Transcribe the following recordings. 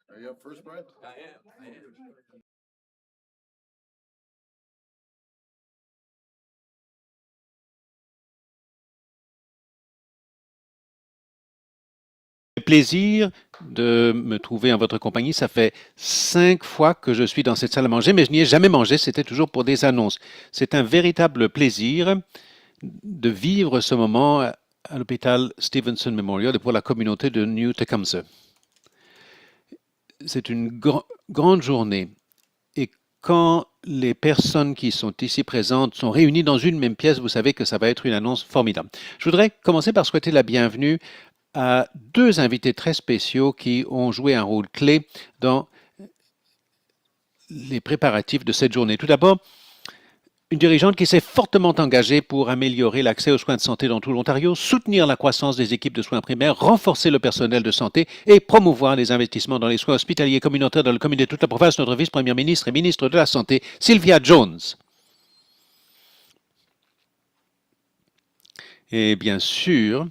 Are you up first, Brian? I am. Plaisir de me trouver en votre compagnie. Ça fait 5 fois que je suis dans cette salle à manger, mais je n'y ai jamais mangé. C'était toujours pour des annonces. C'est un véritable plaisir de vivre ce moment à l'hôpital Stevenson Memorial et pour la communauté de New Tecumseh. C'est une grande journée. Et quand les personnes qui sont ici présentes sont réunies dans une même pièce, vous savez que ça va être une annonce formidable. Je voudrais commencer par souhaiter la bienvenue à 2 invités très spéciaux qui ont joué un rôle clé dans les préparatifs de cette journée. Tout d'abord, une dirigeante qui s'est fortement engagée pour améliorer l'accès aux soins de santé dans tout l'Ontario, soutenir la croissance des équipes de soins primaires, renforcer le personnel de santé et promouvoir les investissements dans les soins hospitaliers et communautaires dans le comité de toute la province, notre vice-première ministre et ministre de la Santé, Sylvia Jones. Et bien sûr,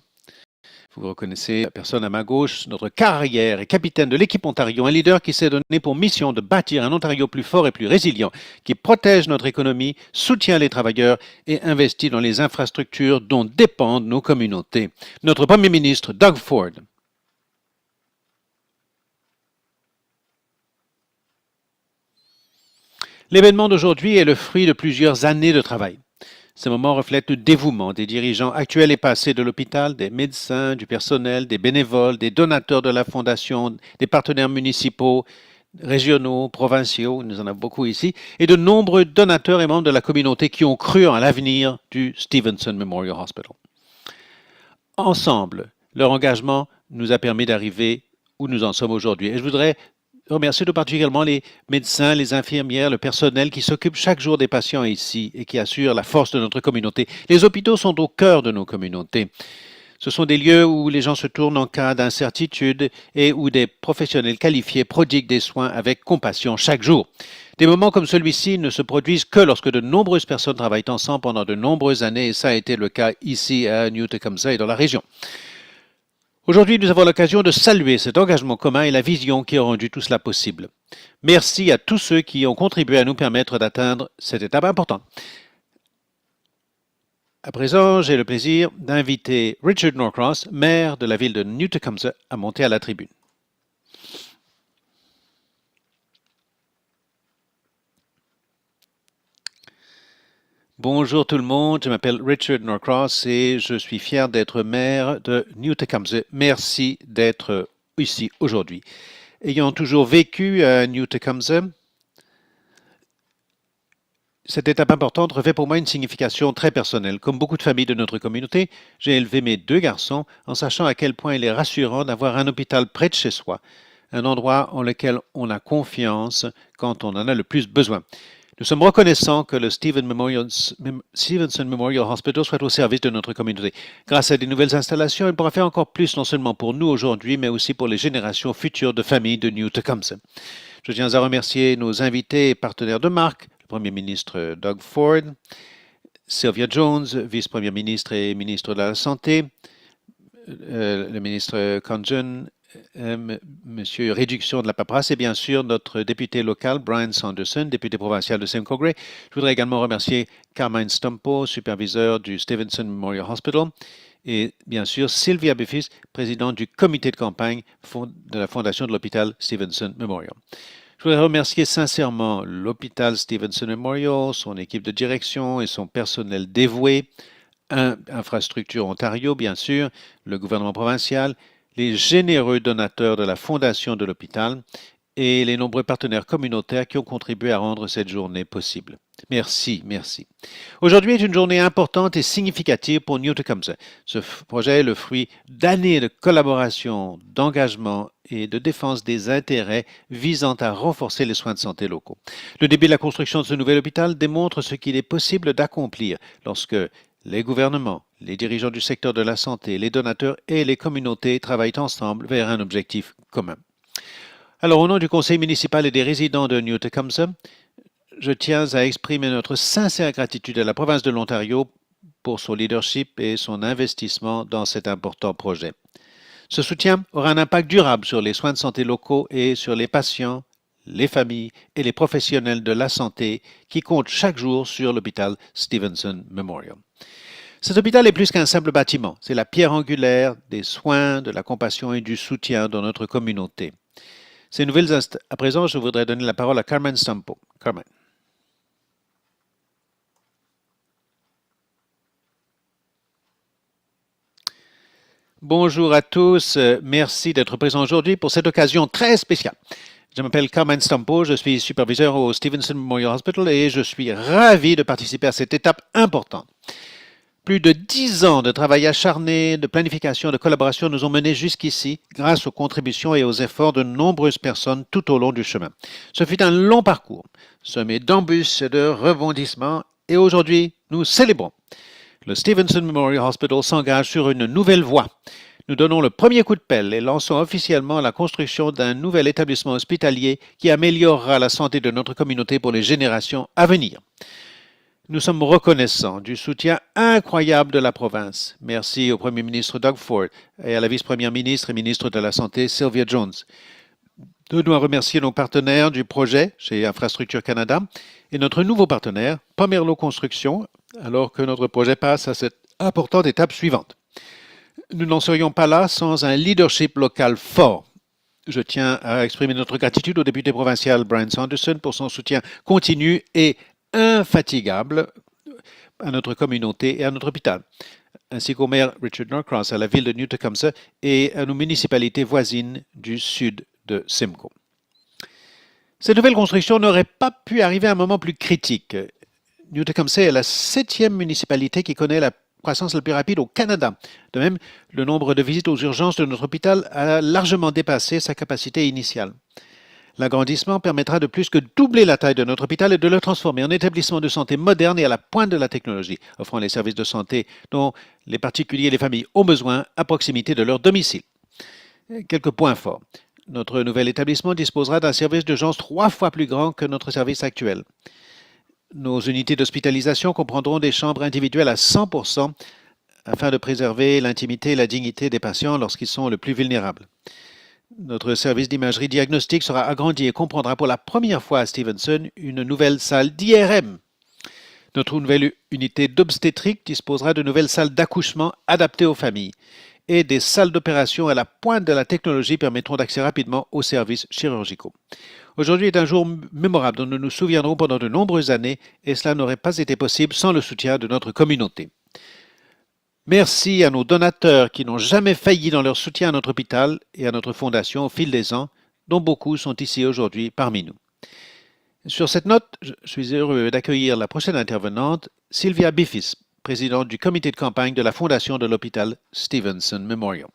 vous reconnaissez la personne à ma gauche, notre carrière et capitaine de l'équipe Ontario, un leader qui s'est donné pour mission de bâtir un Ontario plus fort et plus résilient, qui protège notre économie, soutient les travailleurs et investit dans les infrastructures dont dépendent nos communautés. Notre premier ministre, Doug Ford. L'événement d'aujourd'hui est le fruit de plusieurs années de travail. Ce moment reflète le dévouement des dirigeants actuels et passés de l'hôpital, des médecins, du personnel, des bénévoles, des donateurs de la Fondation, des partenaires municipaux, régionaux, provinciaux, nous en avons beaucoup ici, et de nombreux donateurs et membres de la communauté qui ont cru en l'avenir du Stevenson Memorial Hospital. Ensemble, leur engagement nous a permis d'arriver où nous en sommes aujourd'hui. Et je voudrais remercier tout particulièrement les médecins, les infirmières, le personnel qui s'occupe chaque jour des patients ici et qui assure la force de notre communauté. Les hôpitaux sont au cœur de nos communautés. Ce sont des lieux où les gens se tournent en cas d'incertitude et où des professionnels qualifiés prodiguent des soins avec compassion chaque jour. Des moments comme celui-ci ne se produisent que lorsque de nombreuses personnes travaillent ensemble pendant de nombreuses années et ça a été le cas ici à New Tecumseh et dans la région. Aujourd'hui, nous avons l'occasion de saluer cet engagement commun et la vision qui a rendu tout cela possible. Merci à tous ceux qui ont contribué à nous permettre d'atteindre cette étape importante. À présent, j'ai le plaisir d'inviter Richard Norcross, maire de la ville de New Tecumseh, à monter à la tribune. Bonjour tout le monde, je m'appelle Richard Norcross et je suis fier d'être maire de New Tecumseh. Merci d'être ici aujourd'hui. Ayant toujours vécu à New Tecumseh, cette étape importante revêt pour moi une signification très personnelle. Comme beaucoup de familles de notre communauté, j'ai élevé mes 2 garçons en sachant à quel point il est rassurant d'avoir un hôpital près de chez soi, un endroit en lequel on a confiance quand on en a le plus besoin. Nous sommes reconnaissants que le Stevenson Memorial Hospital soit au service de notre communauté. Grâce à des nouvelles installations, il pourra faire encore plus, non seulement pour nous aujourd'hui, mais aussi pour les générations futures de familles de New Tecumseh. Je tiens à remercier nos invités et partenaires de marque, le Premier ministre Doug Ford, Sylvia Jones, vice-première ministre et ministre de la Santé, le ministre Conjun, Monsieur Réduction de la paperasse et bien sûr notre député local Brian Sanderson, député provincial de Simcoe Grey. Je voudrais également remercier Carmine Stumpo, superviseur du Stevenson Memorial Hospital et bien sûr Sylvia Biffis, présidente du comité de campagne de la fondation de l'hôpital Stevenson Memorial. Je voudrais remercier sincèrement l'hôpital Stevenson Memorial, son équipe de direction et son personnel dévoué, Infrastructure Ontario bien sûr, le gouvernement provincial, les généreux donateurs de la fondation de l'hôpital et les nombreux partenaires communautaires qui ont contribué à rendre cette journée possible. Merci, merci. Aujourd'hui est une journée importante et significative pour New Tecumseh. Ce projet est le fruit d'années de collaboration, d'engagement et de défense des intérêts visant à renforcer les soins de santé locaux. Le début de la construction de ce nouvel hôpital démontre ce qu'il est possible d'accomplir lorsque les gouvernements, les dirigeants du secteur de la santé, les donateurs et les communautés travaillent ensemble vers un objectif commun. Alors, au nom du conseil municipal et des résidents de New Tecumseh, je tiens à exprimer notre sincère gratitude à la province de l'Ontario pour son leadership et son investissement dans cet important projet. Ce soutien aura un impact durable sur les soins de santé locaux et sur les patients, les familles et les professionnels de la santé qui comptent chaque jour sur l'hôpital Stevenson Memorial. Cet hôpital est plus qu'un simple bâtiment, c'est la pierre angulaire des soins, de la compassion et du soutien dans notre communauté. À présent, je voudrais donner la parole à Carmen Stampo. Carmen. Bonjour à tous, merci d'être présents aujourd'hui pour cette occasion très spéciale. Je m'appelle Carmen Stampo, je suis superviseur au Stevenson Memorial Hospital et je suis ravi de participer à cette étape importante. Plus de 10 ans de travail acharné, de planification, de collaboration nous ont menés jusqu'ici grâce aux contributions et aux efforts de nombreuses personnes tout au long du chemin. Ce fut un long parcours, semé d'embûches et de rebondissements, et aujourd'hui, nous célébrons. Le Stevenson Memorial Hospital s'engage sur une nouvelle voie. Nous donnons le premier coup de pelle et lançons officiellement la construction d'un nouvel établissement hospitalier qui améliorera la santé de notre communauté pour les générations à venir. Nous sommes reconnaissants du soutien incroyable de la province. Merci au Premier ministre Doug Ford et à la vice-première ministre et ministre de la Santé Sylvia Jones. Nous devons remercier nos partenaires du projet chez Infrastructure Canada et notre nouveau partenaire, Pomerleau Construction, alors que notre projet passe à cette importante étape suivante. Nous n'en serions pas là sans un leadership local fort. Je tiens à exprimer notre gratitude au député provincial Brian Sanderson pour son soutien continu et infatigable à notre communauté et à notre hôpital, ainsi qu'au maire Richard Norcross, à la ville de New Tecumseh et à nos municipalités voisines du sud de Simcoe. Cette nouvelle construction n'aurait pas pu arriver à un moment plus critique. New Tecumseh est la 7e municipalité qui connaît la croissance la plus rapide au Canada. De même, le nombre de visites aux urgences de notre hôpital a largement dépassé sa capacité initiale. L'agrandissement permettra de plus que doubler la taille de notre hôpital et de le transformer en établissement de santé moderne et à la pointe de la technologie, offrant les services de santé dont les particuliers et les familles ont besoin à proximité de leur domicile. Quelques points forts. Notre nouvel établissement disposera d'un service d'urgence 3 fois plus grand que notre service actuel. Nos unités d'hospitalisation comprendront des chambres individuelles à 100% afin de préserver l'intimité et la dignité des patients lorsqu'ils sont le plus vulnérables. Notre service d'imagerie diagnostique sera agrandi et comprendra pour la première fois à Stevenson une nouvelle salle d'IRM. Notre nouvelle unité d'obstétrique disposera de nouvelles salles d'accouchement adaptées aux familles et des salles d'opération à la pointe de la technologie permettront d'accéder rapidement aux services chirurgicaux. Aujourd'hui est un jour mémorable dont nous nous souviendrons pendant de nombreuses années et cela n'aurait pas été possible sans le soutien de notre communauté. Merci à nos donateurs qui n'ont jamais failli dans leur soutien à notre hôpital et à notre fondation au fil des ans, dont beaucoup sont ici aujourd'hui parmi nous. Sur cette note, je suis heureux d'accueillir la prochaine intervenante, Sylvia Biffis, présidente du comité de campagne de la fondation de l'hôpital Stevenson Memorial.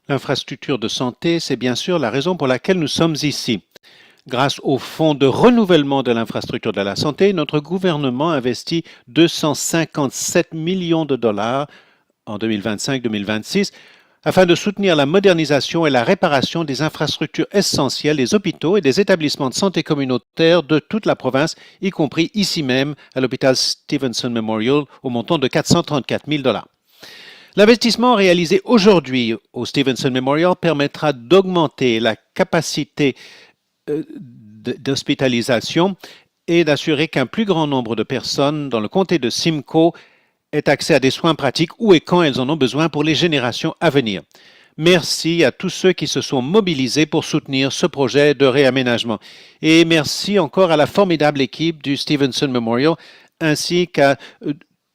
L'infrastructure de santé, c'est bien sûr la raison pour laquelle nous sommes ici. Grâce au Fonds de renouvellement de l'infrastructure de la santé, notre gouvernement investit 257 millions de dollars en 2025-2026 afin de soutenir la modernisation et la réparation des infrastructures essentielles des hôpitaux et des établissements de santé communautaires de toute la province, y compris ici même à l'hôpital Stevenson Memorial au montant de 434 000 dollars. L'investissement réalisé aujourd'hui au Stevenson Memorial permettra d'augmenter la capacité d'hospitalisation et d'assurer qu'un plus grand nombre de personnes dans le comté de Simcoe aient accès à des soins pratiques où et quand elles en ont besoin pour les générations à venir. Merci à tous ceux qui se sont mobilisés pour soutenir ce projet de réaménagement. Et merci encore à la formidable équipe du Stevenson Memorial ainsi qu'à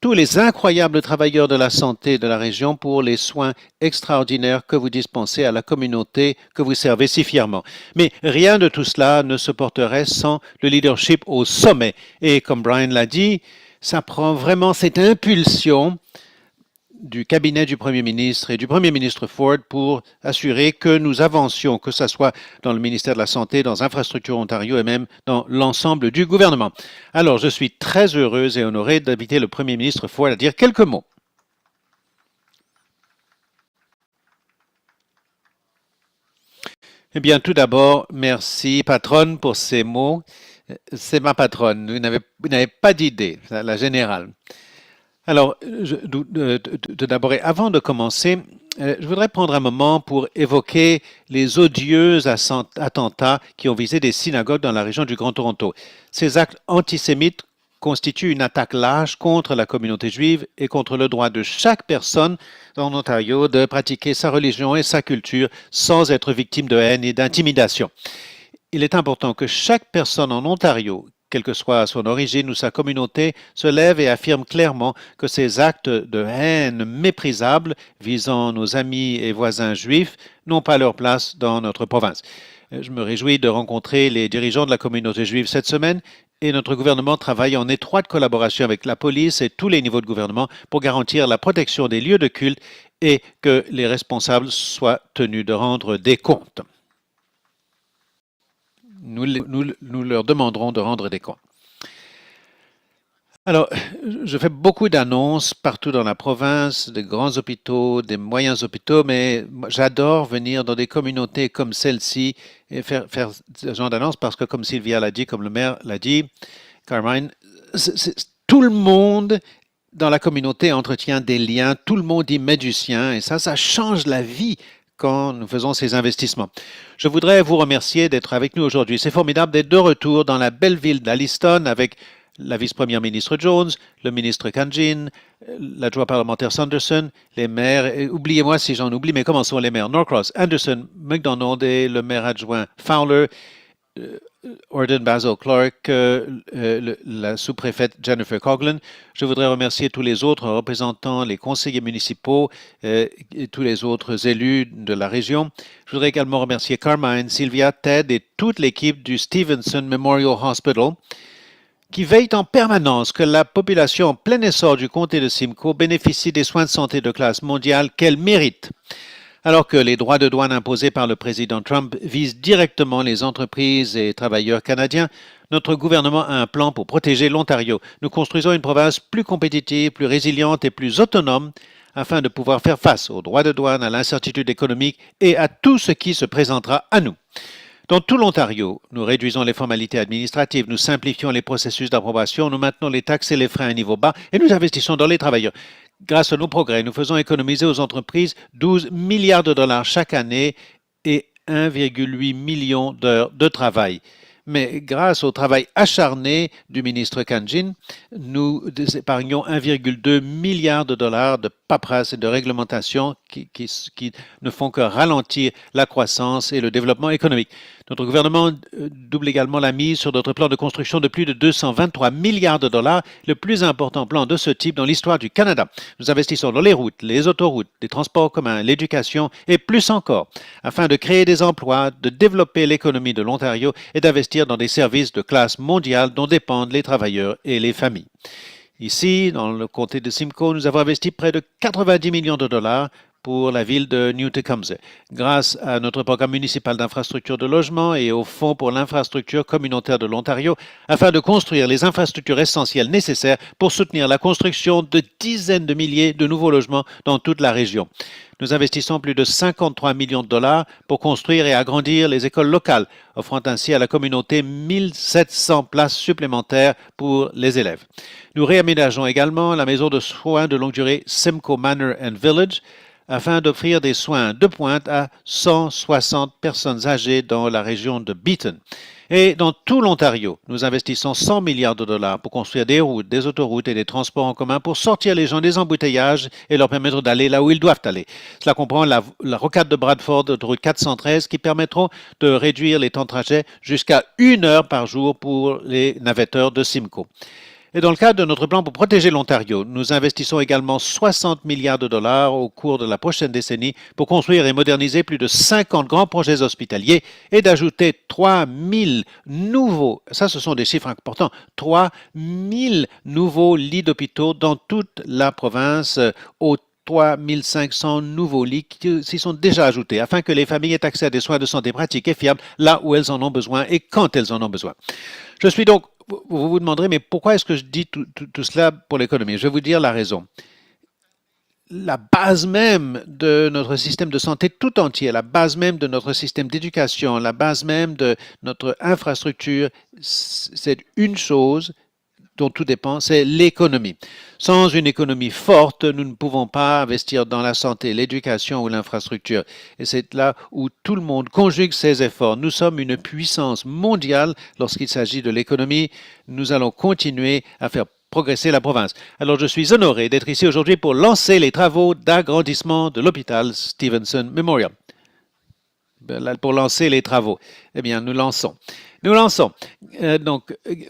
tous les incroyables travailleurs de la santé de la région pour les soins extraordinaires que vous dispensez à la communauté que vous servez si fièrement. Mais rien de tout cela ne se porterait sans le leadership au sommet. Et comme Brian l'a dit, ça prend vraiment cette impulsion du cabinet du Premier ministre et du Premier ministre Ford pour assurer que nous avancions, que ce soit dans le ministère de la Santé, dans Infrastructure Ontario et même dans l'ensemble du gouvernement. Alors, je suis très heureuse et honorée d'inviter le Premier ministre Ford à dire quelques mots. Eh bien, tout d'abord, merci, patronne, pour ces mots. C'est ma patronne. Vous n'avez pas d'idée, la générale. Alors, tout d'abord, et avant de commencer, je voudrais prendre un moment pour évoquer les odieux attentats qui ont visé des synagogues dans la région du Grand Toronto. Ces actes antisémites constituent une attaque lâche contre la communauté juive et contre le droit de chaque personne en Ontario de pratiquer sa religion et sa culture sans être victime de haine et d'intimidation. Il est important que chaque personne en Ontario, quelle que soit son origine ou sa communauté, se lève et affirme clairement que ces actes de haine méprisables visant nos amis et voisins juifs n'ont pas leur place dans notre province. Je me réjouis de rencontrer les dirigeants de la communauté juive cette semaine et notre gouvernement travaille en étroite collaboration avec la police et tous les niveaux de gouvernement pour garantir la protection des lieux de culte et que les responsables soient tenus de rendre des comptes. Nous leur demanderons de rendre des comptes. Alors, je fais beaucoup d'annonces partout dans la province, des grands hôpitaux, des moyens hôpitaux, mais j'adore venir dans des communautés comme celle-ci et faire ce genre d'annonces parce que, comme Sylvia l'a dit, comme le maire l'a dit, Carmine, tout le monde dans la communauté entretient des liens, tout le monde y met du sien et ça change la vie quand nous faisons ces investissements. Je voudrais vous remercier d'être avec nous aujourd'hui. C'est formidable d'être de retour dans la belle ville d'Alliston avec la vice-première ministre Jones, le ministre Khanjin, l'adjoint parlementaire Sanderson, les maires, oubliez-moi si j'en oublie, mais commençons les maires Norcross, Anderson, McDonald et le maire adjoint Fowler, Orden Basil Clark, la sous-préfète Jennifer Coughlin. Je voudrais remercier tous les autres représentants, les conseillers municipaux et tous les autres élus de la région. Je voudrais également remercier Carmine, Sylvia, Ted et toute l'équipe du Stevenson Memorial Hospital qui veillent en permanence que la population en plein essor du comté de Simcoe bénéficie des soins de santé de classe mondiale qu'elle mérite. Alors que les droits de douane imposés par le président Trump visent directement les entreprises et travailleurs canadiens, notre gouvernement a un plan pour protéger l'Ontario. Nous construisons une province plus compétitive, plus résiliente et plus autonome afin de pouvoir faire face aux droits de douane, à l'incertitude économique et à tout ce qui se présentera à nous. Dans tout l'Ontario, nous réduisons les formalités administratives, nous simplifions les processus d'approbation, nous maintenons les taxes et les frais à un niveau bas et nous investissons dans les travailleurs. Grâce à nos progrès, nous faisons économiser aux entreprises 12 milliards de dollars chaque année et 1,8 million d'heures de travail. Mais grâce au travail acharné du ministre Khanjin, nous épargnons 1,2 milliard de dollars de paperasse et de réglementation qui ne font que ralentir la croissance et le développement économique. Notre gouvernement double également la mise sur notre plan de construction de plus de 223 milliards de dollars, le plus important plan de ce type dans l'histoire du Canada. Nous investissons dans les routes, les autoroutes, les transports communs, l'éducation et plus encore, afin de créer des emplois, de développer l'économie de l'Ontario et d'investir dans des services de classe mondiale dont dépendent les travailleurs et les familles. Ici, dans le comté de Simcoe, nous avons investi près de 90 millions de dollars pour la ville de New Tecumseh. Grâce à notre programme municipal d'infrastructure de logement et au Fonds pour l'infrastructure communautaire de l'Ontario, afin de construire les infrastructures essentielles nécessaires pour soutenir la construction de dizaines de milliers de nouveaux logements dans toute la région. Nous investissons plus de 53 millions de dollars pour construire et agrandir les écoles locales, offrant ainsi à la communauté 1700 places supplémentaires pour les élèves. Nous réaménageons également la maison de soins de longue durée Simcoe Manor and Village afin d'offrir des soins de pointe à 160 personnes âgées dans la région de Beaton. Et dans tout l'Ontario, nous investissons 100 milliards de dollars pour construire des routes, des autoroutes et des transports en commun pour sortir les gens des embouteillages et leur permettre d'aller là où ils doivent aller. Cela comprend la rocade de Bradford, l'autoroute 413, qui permettront de réduire les temps de trajet jusqu'à 1 heure par jour pour les navetteurs de Simcoe. Et dans le cadre de notre plan pour protéger l'Ontario, nous investissons également 60 milliards de dollars au cours de la prochaine décennie pour construire et moderniser plus de 50 grands projets hospitaliers et d'ajouter 3 000 nouveaux, ça ce sont des chiffres importants, 3 000 nouveaux lits d'hôpitaux dans toute la province aux 3 500 nouveaux lits qui s'y sont déjà ajoutés afin que les familles aient accès à des soins de santé pratiques et fiables là où elles en ont besoin et quand elles en ont besoin. Je suis donc, vous vous demanderez, mais pourquoi est-ce que je dis tout cela pour l'économie? Je vais vous dire la raison. La base même de notre système de santé tout entier, la base même de notre système d'éducation, la base même de notre infrastructure, c'est une chose dont tout dépend, c'est l'économie. Sans une économie forte, nous ne pouvons pas investir dans la santé, l'éducation ou l'infrastructure. Et c'est là où tout le monde conjugue ses efforts. Nous sommes une puissance mondiale lorsqu'il s'agit de l'économie. Nous allons continuer à faire progresser la province. Alors je suis honoré d'être ici aujourd'hui pour lancer les travaux d'agrandissement de l'hôpital Stevenson Memorial. Pour lancer les travaux. Eh bien, nous lançons. Nous lançons.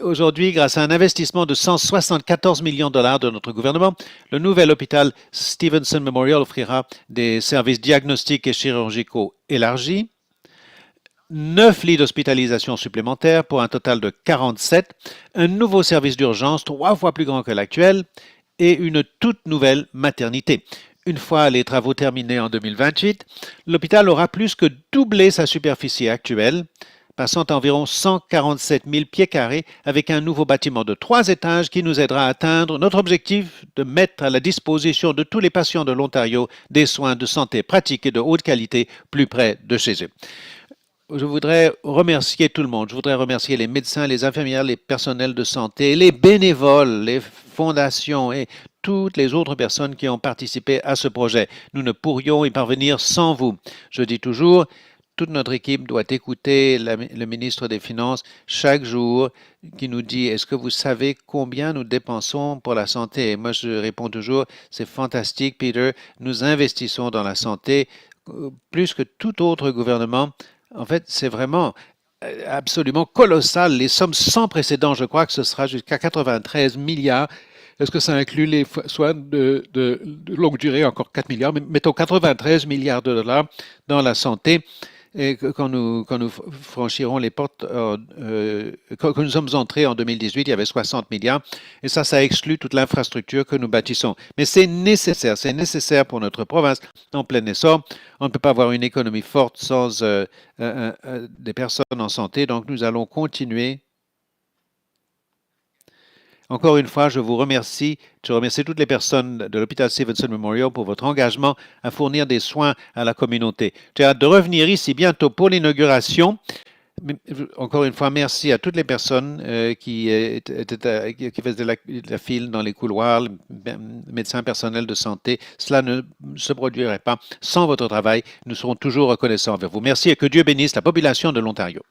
Aujourd'hui, grâce à un investissement de 174 millions de dollars de notre gouvernement, le nouvel hôpital Stevenson Memorial offrira des services diagnostiques et chirurgicaux élargis, 9 lits d'hospitalisation supplémentaires pour un total de 47, un nouveau service d'urgence 3 fois plus grand que l'actuel et une toute nouvelle maternité. Une fois les travaux terminés en 2028, l'hôpital aura plus que doublé sa superficie actuelle, passant à environ 147 000 pieds carrés avec un nouveau bâtiment de 3 étages qui nous aidera à atteindre notre objectif de mettre à la disposition de tous les patients de l'Ontario des soins de santé pratiques et de haute qualité plus près de chez eux. Je voudrais remercier tout le monde. Je voudrais remercier les médecins, les infirmières, les personnels de santé, les bénévoles, les fondations et toutes les autres personnes qui ont participé à ce projet. Nous ne pourrions y parvenir sans vous. Je dis toujours, toute notre équipe doit écouter le ministre des Finances chaque jour qui nous dit, est-ce que vous savez combien nous dépensons pour la santé? Et moi, je réponds toujours, c'est fantastique, Peter. Nous investissons dans la santé plus que tout autre gouvernement. En fait, c'est vraiment absolument colossal. Les sommes sans précédent, je crois que ce sera jusqu'à 93 milliards. Est-ce que ça inclut les soins de longue durée, encore 4 milliards, mais mettons 93 milliards de dollars dans la santé. Et quand nous franchirons les portes, quand nous sommes entrés en 2018, il y avait 60 milliards. Et ça exclut toute l'infrastructure que nous bâtissons. Mais c'est nécessaire pour notre province en plein essor. On ne peut pas avoir une économie forte sans des personnes en santé. Donc nous allons continuer. Encore une fois, je vous remercie. Je remercie toutes les personnes de l'hôpital Stevenson Memorial pour votre engagement à fournir des soins à la communauté. J'ai hâte de revenir ici bientôt pour l'inauguration. Encore une fois, merci à toutes les personnes qui faisaient la file dans les couloirs, médecins, personnels de santé. Cela ne se produirait pas sans votre travail. Nous serons toujours reconnaissants envers vous. Merci et que Dieu bénisse la population de l'Ontario.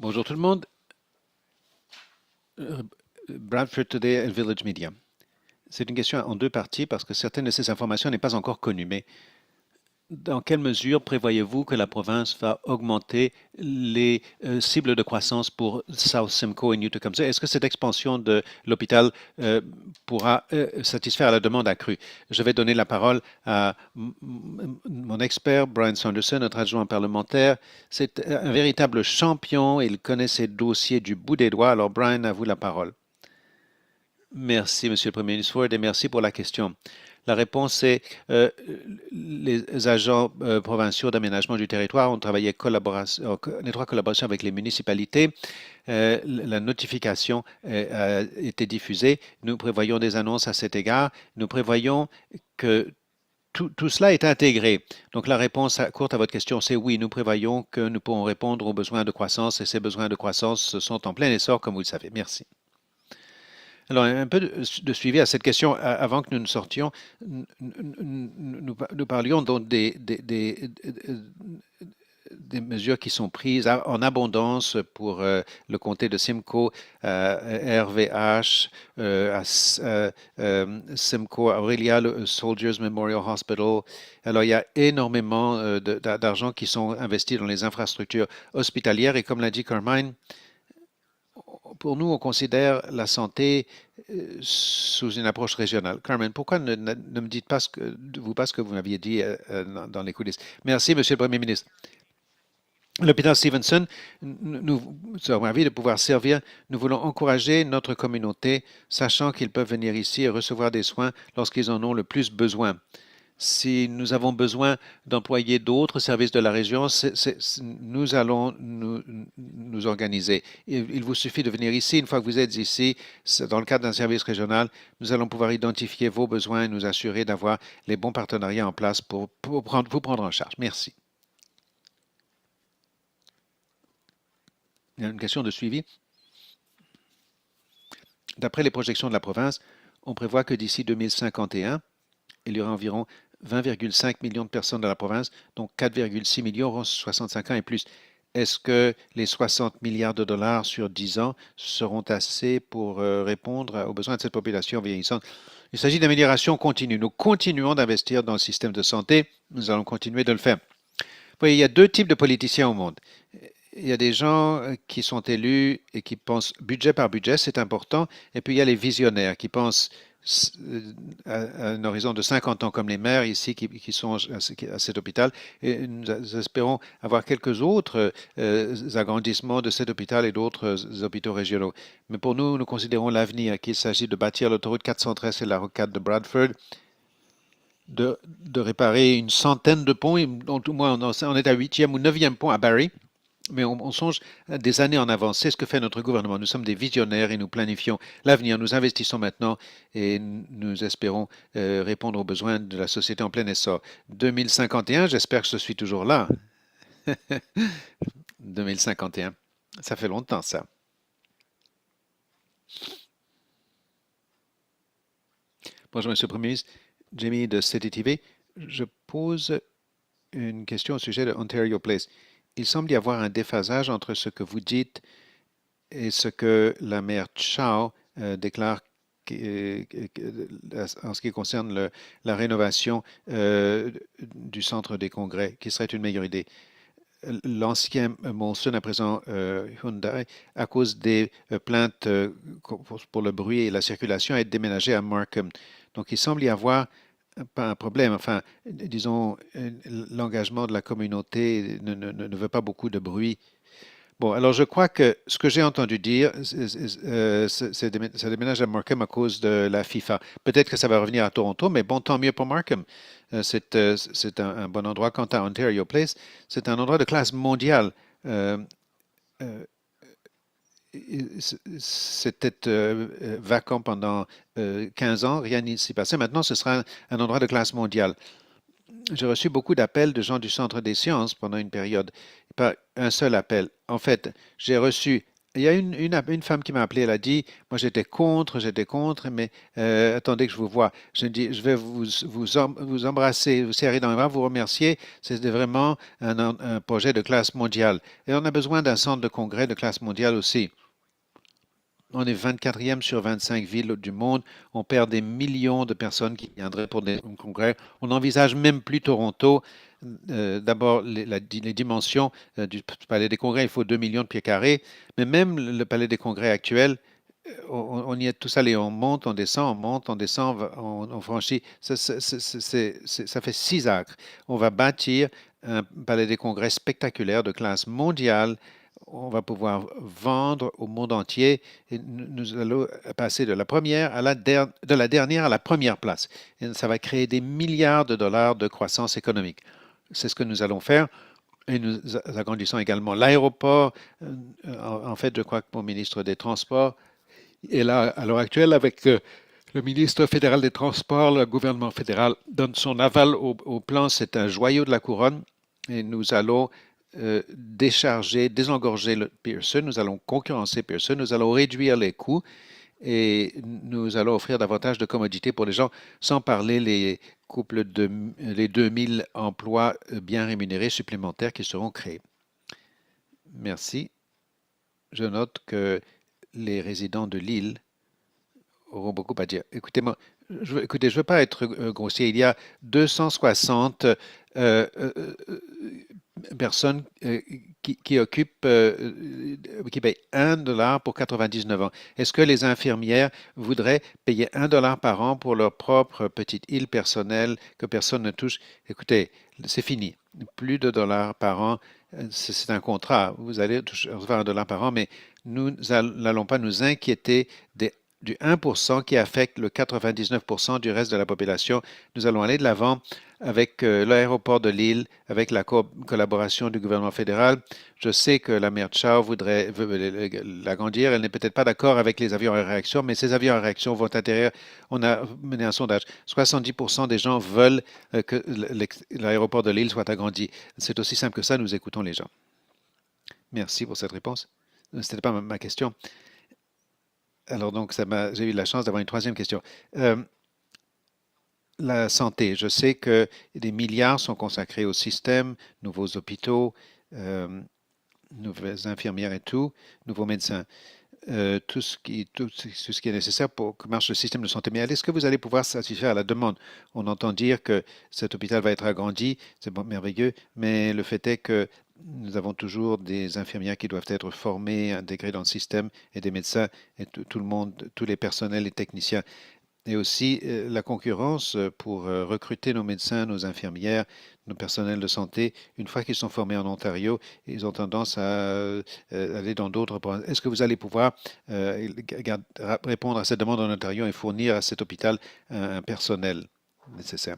Bonjour tout le monde. Bradford Today et Village Media. C'est une question en deux parties parce que certaines de ces informations n'est pas encore connues. Mais dans quelle mesure prévoyez-vous que la province va augmenter les cibles de croissance pour South Simcoe et Newtecombe? Est-ce que cette expansion de l'hôpital pourra satisfaire la demande accrue? Je vais donner la parole à mon expert, Brian Sanderson, notre adjoint parlementaire. C'est un véritable champion. Il connaît ses dossiers du bout des doigts. Alors, Brian, à vous la parole. Merci, Monsieur le Premier ministre Ford, et merci pour la question. La réponse est les agents provinciaux d'aménagement du territoire ont travaillé en étroite collaboration avec les municipalités. La notification a été diffusée. Nous prévoyons des annonces à cet égard. Nous prévoyons que tout cela est intégré. Donc la réponse courte à votre question, c'est oui, nous prévoyons que nous pourrons répondre aux besoins de croissance et ces besoins de croissance sont en plein essor, comme vous le savez. Merci. Alors, un peu de suivi à cette question. Avant que nous ne sortions, nous parlions donc des mesures qui sont prises en abondance pour le comté de Simcoe, RVH, Simcoe, Aurelia, le Soldiers Memorial Hospital. Alors, il y a énormément d'argent qui sont investis dans les infrastructures hospitalières et comme l'a dit Carmine, pour nous, on considère la santé sous une approche régionale. Carmen, pourquoi ne me dites pas ce que vous m'aviez dit dans les coulisses? Merci, Monsieur le Premier ministre. L'hôpital Stevenson, nous sommes ravis de pouvoir servir. Nous voulons encourager notre communauté, sachant qu'ils peuvent venir ici et recevoir des soins lorsqu'ils en ont le plus besoin. Si nous avons besoin d'employer d'autres services de la région, nous allons nous organiser. Il vous suffit de venir ici. Une fois que vous êtes ici, dans le cadre d'un service régional, nous allons pouvoir identifier vos besoins et nous assurer d'avoir les bons partenariats en place pour vous prendre en charge. Merci. Il y a une question de suivi. D'après les projections de la province, on prévoit que d'ici 2051, il y aura environ 20,5 millions de personnes dans la province, donc 4,6 millions auront 65 ans et plus. Est-ce que les 60 milliards de dollars sur 10 ans seront assez pour répondre aux besoins de cette population vieillissante? Il s'agit d'amélioration continue. Nous continuons d'investir dans le système de santé. Nous allons continuer de le faire. Vous voyez, il y a deux types de politiciens au monde. Il y a des gens qui sont élus et qui pensent budget par budget, c'est important. Et puis il y a les visionnaires qui pensent à un horizon de 50 ans comme les maires ici qui sont à cet hôpital. Et nous espérons avoir quelques autres agrandissements de cet hôpital et d'autres hôpitaux régionaux. Mais pour nous, nous considérons l'avenir, qu'il s'agit de bâtir l'autoroute 413 et la rocade de Bradford, de réparer une centaine de ponts, dont au moins on est à 8e ou 9e pont à Barrie. Mais on songe des années en avance. C'est ce que fait notre gouvernement. Nous sommes des visionnaires et nous planifions l'avenir. Nous investissons maintenant et nous espérons répondre aux besoins de la société en plein essor. 2051, j'espère que je suis toujours là. 2051, ça fait longtemps ça. Bonjour Monsieur le Premier ministre, Jamie de CTTV. Je pose une question au sujet de Ontario Place. Il semble y avoir un déphasage entre ce que vous dites et ce que la maire Chow déclare en ce qui concerne la rénovation du centre des congrès, qui serait une meilleure idée. L'ancien Molson, à présent Hyundai, à cause des plaintes pour le bruit et la circulation, est déménagé à Markham. Donc il semble y avoir pas un problème, enfin, disons, l'engagement de la communauté ne veut pas beaucoup de bruit. Bon, alors je crois que ce que j'ai entendu dire, ça déménage à Markham à cause de la FIFA. Peut-être que ça va revenir à Toronto, mais bon, tant mieux pour Markham. C'est un bon endroit. Quant à Ontario Place, c'est un endroit de classe mondiale. C'était vacant pendant 15 ans, rien n'y s'est passé. Maintenant, ce sera un endroit de classe mondiale. J'ai reçu beaucoup d'appels de gens du Centre des sciences pendant une période. Pas un seul appel. En fait, j'ai reçu Il y a une femme qui m'a appelé, elle a dit, moi j'étais contre, mais attendez que je vous vois. Je dis, je vais vous embrasser, vous serrer dans les bras, vous remercier. C'était vraiment un projet de classe mondiale. Et on a besoin d'un centre de congrès de classe mondiale aussi. On est 24e sur 25 villes du monde. On perd des millions de personnes qui viendraient pour des congrès. On n'envisage même plus Toronto. D'abord, les dimensions du Palais des Congrès, il faut 2 millions de pieds carrés. Mais même le Palais des Congrès actuel, on y est tous allés. On monte, on monte, on descend, on franchit. Ça fait 6 acres. On va bâtir un Palais des Congrès spectaculaire de classe mondiale. On va pouvoir vendre au monde entier et nous allons passer de de la dernière à la première place. Et ça va créer des milliards de dollars de croissance économique. C'est ce que nous allons faire. Et nous agrandissons également l'aéroport. En fait, je crois que mon ministre des Transports est là à l'heure actuelle avec le ministre fédéral des Transports. Le gouvernement fédéral donne son aval au plan. C'est un joyau de la couronne. Et nous allons désengorger le Pearson, nous allons concurrencer Pearson, nous allons réduire les coûts et nous allons offrir davantage de commodités pour les gens, sans parler les 2000 emplois bien rémunérés supplémentaires qui seront créés. Merci. Je note que les résidents de l'île auront beaucoup à dire. Écoutez-moi, écoutez, je ne veux pas être grossier. Il y a 260 personnes qui occupent, qui payent 1 $ pour 99 ans. Est-ce que les infirmières voudraient payer 1 $ par an pour leur propre petite île personnelle que personne ne touche? Écoutez, c'est fini. Plus de dollars par an, c'est un contrat. Vous allez recevoir 1 $ par an, mais nous n'allons pas nous inquiéter du 1% qui affecte le 99% du reste de la population. Nous allons aller de l'avant avec l'aéroport de Lille, avec la collaboration du gouvernement fédéral. Je sais que la maire Chao veut l'agrandir. Elle n'est peut-être pas d'accord avec les avions à réaction, mais ces avions à réaction vont atterrir. On a mené un sondage. 70% des gens veulent que l'aéroport de Lille soit agrandi. C'est aussi simple que ça. Nous écoutons les gens. Merci pour cette réponse. Ce n'était pas ma question. Alors donc, j'ai eu la chance d'avoir une troisième question. La santé, je sais que des milliards sont consacrés au système, nouveaux hôpitaux, nouvelles infirmières et tout, nouveaux médecins, tout ce qui est nécessaire pour que marche le système de santé. Mais est-ce que vous allez pouvoir satisfaire à la demande? On entend dire que cet hôpital va être agrandi, c'est merveilleux, mais le fait est que nous avons toujours des infirmières qui doivent être formées, intégrées dans le système, et des médecins, et tout le monde, tous les personnels et techniciens. Et aussi la concurrence pour recruter nos médecins, nos infirmières, nos personnels de santé. Une fois qu'ils sont formés en Ontario, ils ont tendance à aller dans d'autres provinces. Est-ce que vous allez pouvoir répondre à cette demande en Ontario et fournir à cet hôpital un personnel nécessaire?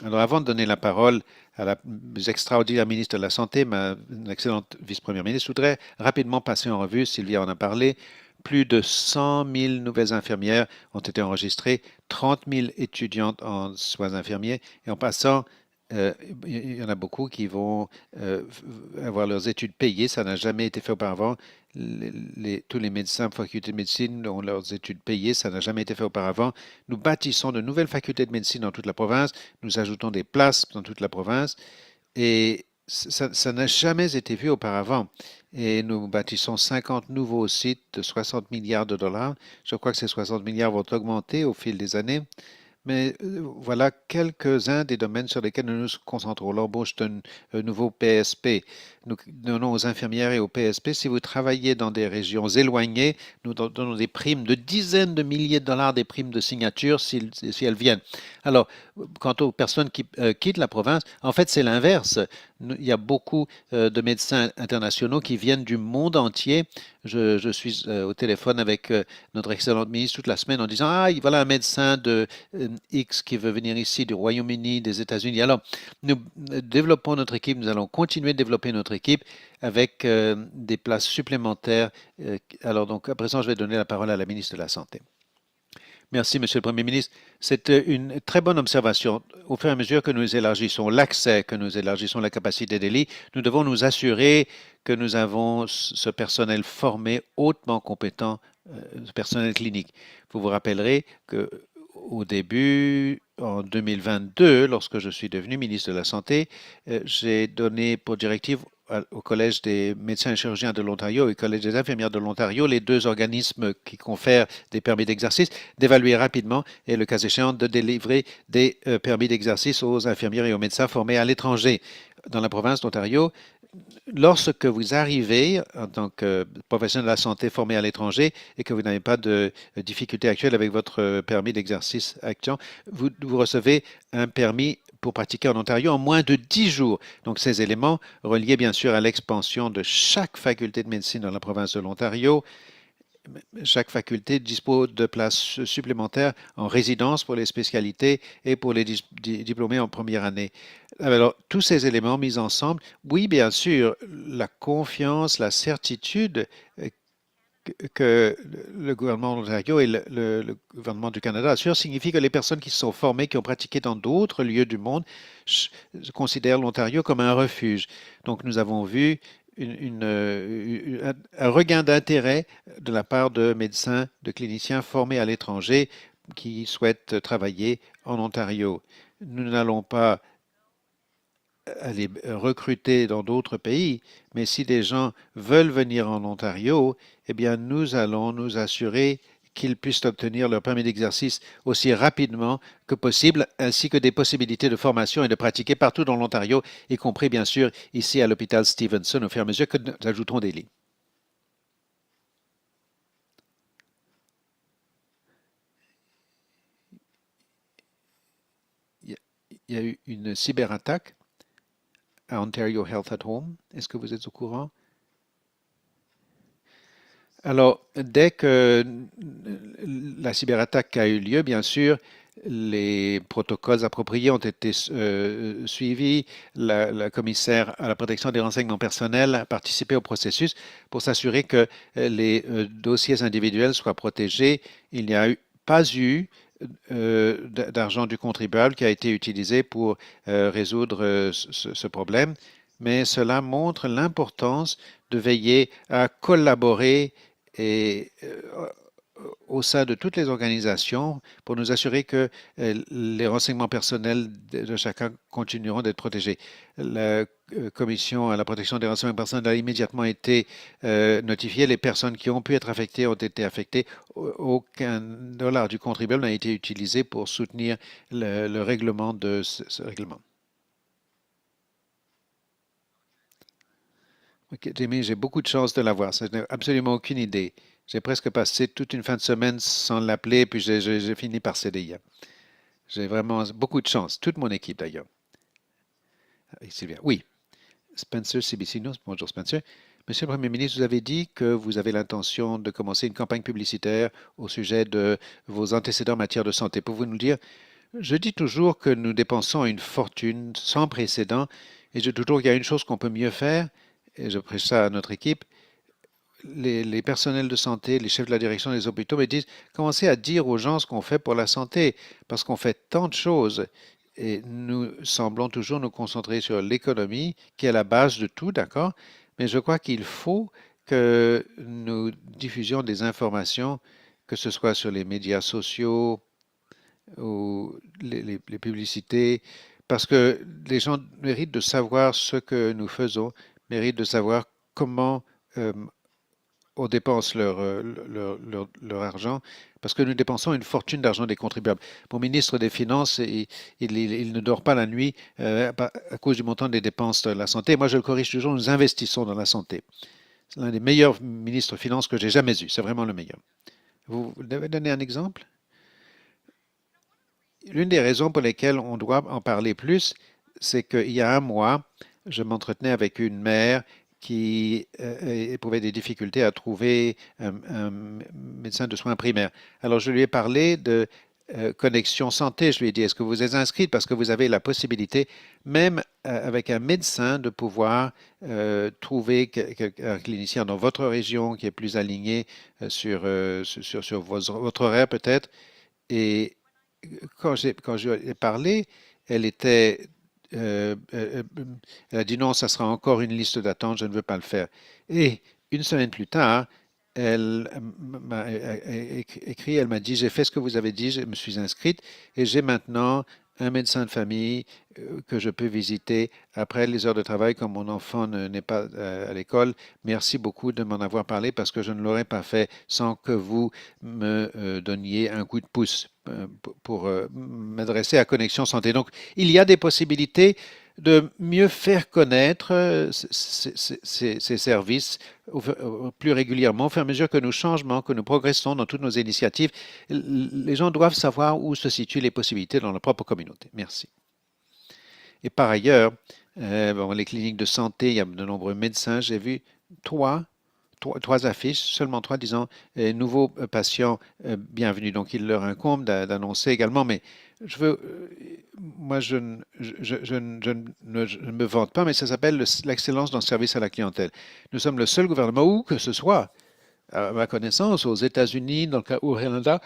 Alors, avant de donner la parole à la extraordinaire ministre de la Santé, ma excellente vice-première ministre, je voudrais rapidement passer en revue, Sylvia en a parlé, plus de 100 000 nouvelles infirmières ont été enregistrées, 30 000 étudiantes en soins infirmiers, et en passant, il y en a beaucoup qui vont avoir leurs études payées. Ça n'a jamais été fait auparavant. Tous les médecins, facultés de médecine ont leurs études payées. Ça n'a jamais été fait auparavant. Nous bâtissons de nouvelles facultés de médecine dans toute la province. Nous ajoutons des places dans toute la province. Et ça n'a jamais été vu auparavant. Et nous bâtissons 50 nouveaux sites de 60 milliards de dollars. Je crois que ces 60 milliards vont augmenter au fil des années. Mais voilà quelques-uns des domaines sur lesquels nous nous concentrons. L'embauche d'un nouveau PSP. Nous donnons aux infirmières et aux PSP, si vous travaillez dans des régions éloignées, nous donnons des primes de dizaines de milliers de dollars, des primes de signature si elles viennent. Alors, quant aux personnes qui quittent la province, en fait, c'est l'inverse. Il y a beaucoup de médecins internationaux qui viennent du monde entier. Je suis au téléphone avec notre excellente ministre toute la semaine en disant, ah, voilà un médecin de X qui veut venir ici du Royaume-Uni, des États-Unis. Alors, nous développons notre équipe, nous allons continuer de développer notre équipe avec des places supplémentaires. Alors, donc, à présent, je vais donner la parole à la ministre de la Santé. Merci, Monsieur le Premier ministre. C'est une très bonne observation. Au fur et à mesure que nous élargissons l'accès, que nous élargissons la capacité des lits, nous devons nous assurer que nous avons ce personnel formé, hautement compétent, ce personnel clinique. Vous vous rappellerez que au début, en 2022, lorsque je suis devenu ministre de la Santé, j'ai donné pour directive au Collège des médecins et chirurgiens de l'Ontario et au Collège des infirmières de l'Ontario, les deux organismes qui confèrent des permis d'exercice, d'évaluer rapidement et, le cas échéant, de délivrer des permis d'exercice aux infirmières et aux médecins formés à l'étranger. Dans la province d'Ontario, lorsque vous arrivez en tant que professionnel de la santé formé à l'étranger et que vous n'avez pas de difficulté actuelle avec votre permis d'exercice actuel, vous recevez un permis pour pratiquer en Ontario en moins de 10 jours. Donc, ces éléments reliés bien sûr à l'expansion de chaque faculté de médecine dans la province de l'Ontario. Chaque faculté dispose de places supplémentaires en résidence pour les spécialités et pour les diplômés en première année. Alors, tous ces éléments mis ensemble, oui, bien sûr, la confiance, la certitude que le gouvernement de l'Ontario et le gouvernement du Canada assurent signifie que les personnes qui se sont formées, qui ont pratiqué dans d'autres lieux du monde, considèrent l'Ontario comme un refuge. Donc, nous avons vu un regain d'intérêt de la part de médecins, de cliniciens formés à l'étranger qui souhaitent travailler en Ontario. Nous n'allons pas aller recruter dans d'autres pays, mais si des gens veulent venir en Ontario, eh bien, nous allons nous assurer qu'ils puissent obtenir leur permis d'exercice aussi rapidement que possible, ainsi que des possibilités de formation et de pratiquer partout dans l'Ontario, y compris bien sûr ici à l'hôpital Stevenson, au fur et à mesure que nous ajoutons des lits. Il y a eu une cyberattaque à Ontario Health at Home. Est-ce que vous êtes au courant? Alors, dès que la cyberattaque a eu lieu, bien sûr, les protocoles appropriés ont été suivis. La commissaire à la protection des renseignements personnels a participé au processus pour s'assurer que les dossiers individuels soient protégés. Il n'y a pas eu d'argent du contribuable qui a été utilisé pour résoudre ce problème, mais cela montre l'importance de veiller à collaborer et au sein de toutes les organisations pour nous assurer que les renseignements personnels de chacun continueront d'être protégés. La commission à la protection des renseignements personnels a immédiatement été notifiée. Les personnes qui ont pu être affectées ont été affectées. Aucun dollar du contribuable n'a été utilisé pour soutenir le règlement de ce règlement. Ok, Jamie, j'ai beaucoup de chance de l'avoir. Ça, je n'ai absolument aucune idée. J'ai presque passé toute une fin de semaine sans l'appeler, puis j'ai fini par céder hier. J'ai vraiment beaucoup de chance. Toute mon équipe d'ailleurs. Et Sylvia. Oui, Spencer, CBC News. Bonjour Spencer. Monsieur le Premier ministre, vous avez dit que vous avez l'intention de commencer une campagne publicitaire au sujet de vos antécédents en matière de santé. Pouvez-vous nous dire? Je dis toujours que nous dépensons une fortune sans précédent et je dis toujours qu'il y a une chose qu'on peut mieux faire, et je prêche ça à notre équipe. Les personnels de santé, les chefs de la direction des hôpitaux me disent, commencez à dire aux gens ce qu'on fait pour la santé, parce qu'on fait tant de choses et nous semblons toujours nous concentrer sur l'économie, qui est la base de tout, d'accord? Mais je crois qu'il faut que nous diffusions des informations, que ce soit sur les médias sociaux ou les publicités, parce que les gens méritent de savoir ce que nous faisons, méritent de savoir comment on dépense leur argent, parce que nous dépensons une fortune d'argent des contribuables. Mon ministre des Finances, il ne dort pas la nuit à cause du montant des dépenses de la santé. Moi, je le corrige toujours, nous investissons dans la santé. C'est l'un des meilleurs ministres des Finances que j'ai jamais eu. C'est vraiment le meilleur. Vous devez donner un exemple? L'une des raisons pour lesquelles on doit en parler plus, c'est qu'il y a un mois, je m'entretenais avec une mère qui éprouvait des difficultés à trouver un médecin de soins primaires. Alors, je lui ai parlé de Connexion Santé. Je lui ai dit, est-ce que vous êtes inscrite parce que vous avez la possibilité, même avec un médecin, de pouvoir trouver un clinicien dans votre région qui est plus aligné sur votre horaire peut-être. Et quand je lui ai parlé, elle était elle a dit non, ça sera encore une liste d'attente, je ne veux pas le faire. Et une semaine plus tard, elle m'a écrit, elle m'a dit, j'ai fait ce que vous avez dit, je me suis inscrite et j'ai maintenant un médecin de famille que je peux visiter après les heures de travail quand mon enfant n'est pas à l'école. Merci beaucoup de m'en avoir parlé parce que je ne l'aurais pas fait sans que vous me donniez un coup de pouce pour m'adresser à Connexion Santé. Donc, il y a des possibilités de mieux faire connaître ces services plus régulièrement, au fur et à mesure que nous changeons, que nous progressons dans toutes nos initiatives. Les gens doivent savoir où se situent les possibilités dans leur propre communauté. Merci. Et par ailleurs, bon, les cliniques de santé, il y a de nombreux médecins. J'ai vu trois affiches, seulement trois disant nouveaux patients bienvenus. Donc, il leur incombe d'annoncer également, mais je veux, moi, je ne me vante pas, mais ça s'appelle l'excellence dans le service à la clientèle. Nous sommes le seul gouvernement, où que ce soit, à ma connaissance, aux États-Unis, dans le cas au Canada,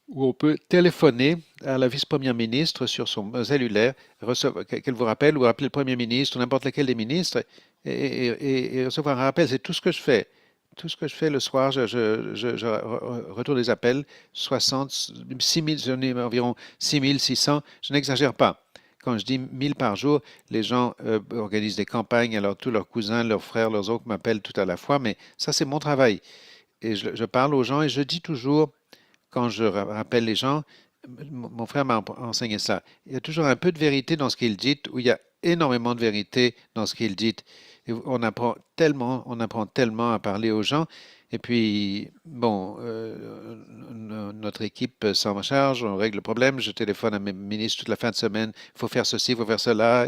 où on peut téléphoner à la vice-première ministre sur son cellulaire, qu'elle vous rappelle, ou rappeler le premier ministre, ou n'importe lequel des ministres, et recevoir un rappel. C'est tout ce que je fais. Tout ce que je fais le soir, je retourne des appels, 60, 6 000, j'en ai environ 6 600, je n'exagère pas. Quand je dis 1000 par jour, les gens organisent des campagnes, alors tous leurs cousins, leurs frères, leurs oncles m'appellent tout à la fois, mais ça c'est mon travail. Et je parle aux gens et je dis toujours, quand je rappelle les gens, mon frère m'a enseigné ça. Il y a toujours un peu de vérité dans ce qu'il dit, ou il y a énormément de vérité dans ce qu'il dit. Et on apprend tellement à parler aux gens. Et puis, bon, notre équipe s'en charge, on règle le problème. Je téléphone à mes ministres toute la fin de semaine. Il faut faire ceci, il faut faire cela.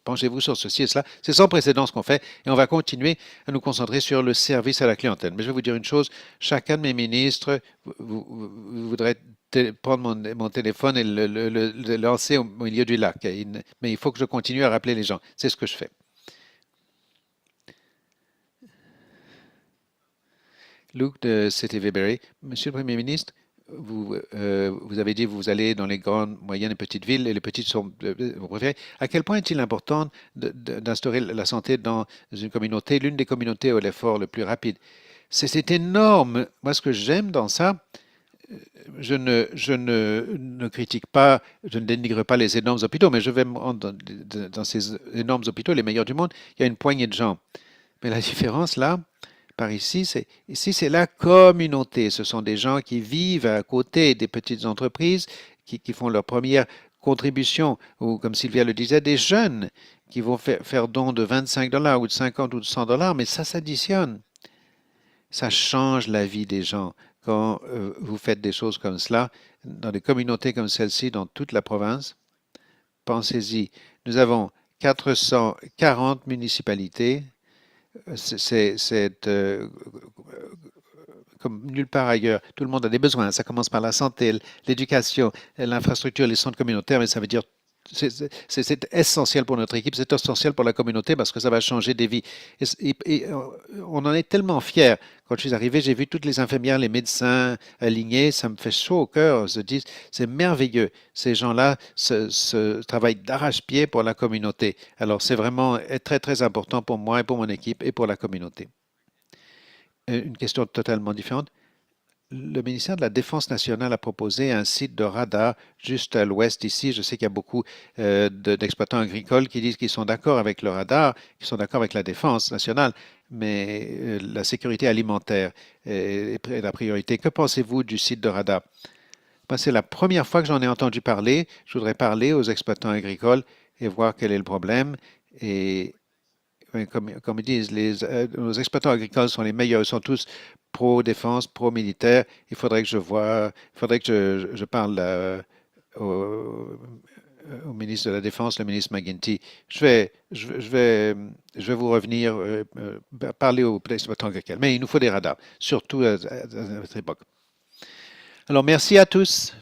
Penchez-vous sur ceci et cela. C'est sans précédent ce qu'on fait. Et on va continuer à nous concentrer sur le service à la clientèle. Mais je vais vous dire une chose, chacun de mes ministres voudrait prendre mon téléphone et le lancer au milieu du lac. Mais il faut que je continue à rappeler les gens. C'est ce que je fais. Luc de CTV-Berry, Monsieur le Premier ministre, vous avez dit que vous allez dans les grandes, moyennes et petites villes, et les petites sont vos préférées. À quel point est-il important d'instaurer la santé dans une communauté, l'une des communautés où l'effort le plus rapide? C'est énorme. Moi, ce que j'aime dans ça, je ne critique pas, je ne dénigre pas les énormes hôpitaux, mais je vais me rendre dans ces énormes hôpitaux, les meilleurs du monde, il y a une poignée de gens. Mais la différence là, par ici, c'est la communauté. Ce sont des gens qui vivent à côté des petites entreprises, qui font leur première contribution, ou comme Sylvia le disait, des jeunes qui vont faire don de 25 dollars ou de 50 ou de 100 dollars, mais ça s'additionne. Ça change la vie des gens quand vous faites des choses comme cela dans des communautés comme celle-ci dans toute la province. Pensez-y, nous avons 440 municipalités. C'est comme nulle part ailleurs. Tout le monde a des besoins. Ça commence par la santé, l'éducation, l'infrastructure, les centres communautaires, mais ça veut dire c'est essentiel pour notre équipe, c'est essentiel pour la communauté parce que ça va changer des vies. Et on en est tellement fiers. Quand je suis arrivé, j'ai vu toutes les infirmières, les médecins alignés, ça me fait chaud au cœur. Je dis, c'est merveilleux. Ces gens-là travaillent d'arrache-pied pour la communauté. Alors c'est vraiment très, très important pour moi et pour mon équipe et pour la communauté. Une question totalement différente. Le ministère de la Défense nationale a proposé un site de radar juste à l'ouest ici. Je sais qu'il y a beaucoup d'exploitants agricoles qui disent qu'ils sont d'accord avec le radar, qu'ils sont d'accord avec la défense nationale, mais la sécurité alimentaire est la priorité. Que pensez-vous du site de radar? Ben, c'est la première fois que j'en ai entendu parler. Je voudrais parler aux exploitants agricoles et voir quel est le problème. Et oui, comme ils disent, nos exploitants agricoles sont les meilleurs, ils sont tous pro-défense, pro-militaire. Il faudrait que je parle au ministre de la Défense, le ministre McGuinty. Je vais vous revenir parler aux exploitants agricoles. Mais il nous faut des radars, surtout à notre époque. Alors, merci à tous.